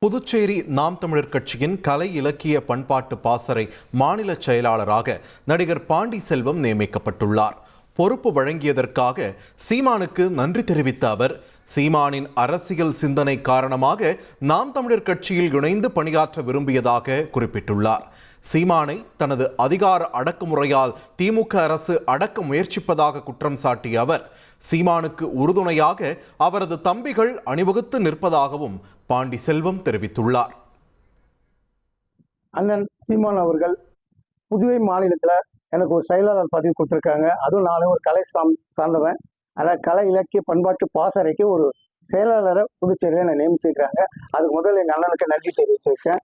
புதுச்சேரி நாம் தமிழர் கட்சியின் கலை இலக்கிய பண்பாட்டு பாசறை மாநில செயலாளராக நடிகர் பாண்டி செல்வம் நியமிக்கப்பட்டுள்ளார். பொறுப்பு வழங்கியதற்காக சீமானுக்கு நன்றி தெரிவித்த அவர், சீமானின் அரசியல் சிந்தனை காரணமாக நாம் தமிழர் கட்சியில் இணைந்து பணியாற்ற விரும்பியதாக குறிப்பிட்டுள்ளார். சீமானை தனது அதிகார அடக்குமுறையால் திமுக அரசு அடக்க முயற்சிப்பதாக குற்றம் சாட்டிய அவர், சீமானுக்கு உறுதுணையாக அவரது தம்பிகள் அணிவகுத்து நிற்பதாகவும் பாண்டி செல்வம் தெரிவித்துள்ளார். அண்ணன் சீமான் அவர்கள் புதுவை மாநிலத்தில் எனக்கு ஒரு செயலாளர் பதவி கொடுத்துருக்காங்க. அதுவும் நான் ஒரு கலை சார்ந்தவன். அதனால் கலை இலக்கிய பண்பாட்டு பாசறைக்கு ஒரு செயலாளரை புதுச்சேரியில் என்னை நியமிச்சிருக்கிறாங்க. அதுக்கு முதல்ல எங்கள் அண்ணனுக்கு நன்றி தெரிவிச்சிருக்கேன்.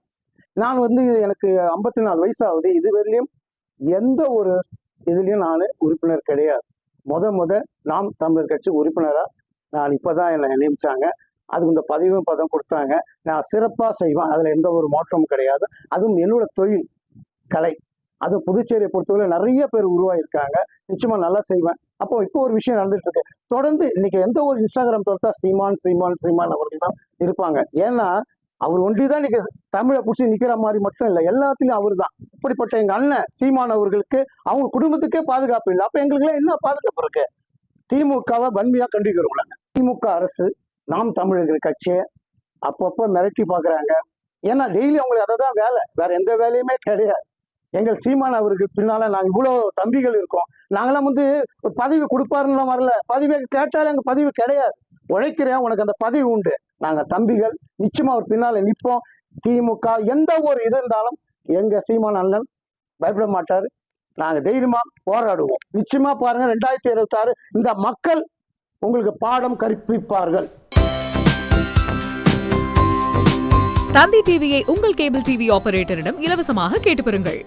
நான் எனக்கு 54 வயசு ஆகுது. இதுவரையிலையும் எந்த ஒரு இதுலேயும் நான் உறுப்பினர் கிடையாது. முத நாம் தமிழர் கட்சி உறுப்பினராக நான் இப்போ தான் என்னை நியமித்தாங்க. அதுக்கு இந்த பதவியும் பதம் கொடுத்தாங்க. நான் சிறப்பாக செய்வேன், அதில் எந்த ஒரு மாற்றமும் கிடையாது. அதுவும் என்னோட தொழில் கலை. அது புதுச்சேரியை பொறுத்தவரை நிறைய பேர் உருவாகியிருக்காங்க. நிச்சயமாக நல்லா செய்வேன். அப்போ இப்போ ஒரு விஷயம் நடந்துட்டு இருக்கு. தொடர்ந்து இன்னைக்கு எந்த ஒரு இன்ஸ்டாகிராம் தொடுத்தா சீமான் சீமான் சீமான் அவர்கள் தான் இருப்பாங்க. ஏன்னா அவர் ஒன்றி தான் இன்னைக்கு தமிழை பிடிச்சி நிற்கிற மாதிரி மட்டும் இல்லை, எல்லாத்துலேயும் அவர் தான். இப்படிப்பட்ட எங்கள் அண்ணன் சீமான் அவர்களுக்கு அவங்க குடும்பத்துக்கே பாதுகாப்பு இல்லை. அப்போ எங்களுக்குலாம் என்ன பாதுகாப்பு இருக்கு? திமுகவை வன்மையாக கண்டிக்கிறோம். திமுக அரசு நாம் தமிழர்கள் கட்சியை அப்பப்போ மிரட்டி பார்க்குறாங்க. ஏன்னா டெய்லி அவங்களுக்கு அதை தான் வேலை, வேற எந்த வேலையுமே கிடையாது. எங்கள் சீமான் அவர்கள் பின்னால நாங்கள் இவ்வளோ தம்பிகள் இருக்கோம். நாங்களாம் ஒரு பதவி கொடுப்பாருன்னு வரல. பதவி கேட்டாலும் எங்கள் பதவி கிடையாது. உழைக்கிறேன், உனக்கு அந்த பதவி உண்டு. நாங்கள் தம்பிகள் நிச்சயமா அவர் பின்னால நிற்போம். திமுக எந்த ஒரு இது இருந்தாலும் எங்க சீமான் அண்ணன் பயப்பட மாட்டார். நாங்கள் தைரியமா போராடுவோம். நிச்சயமா பாருங்க, 2026 இந்த மக்கள் உங்களுக்கு பாடம் கற்பிப்பார்கள். தந்தி டிவியை உங்கள் கேபிள் டிவி ஆபரேட்டரிடம் இலவசமாக கேட்டு பெறுங்கள்.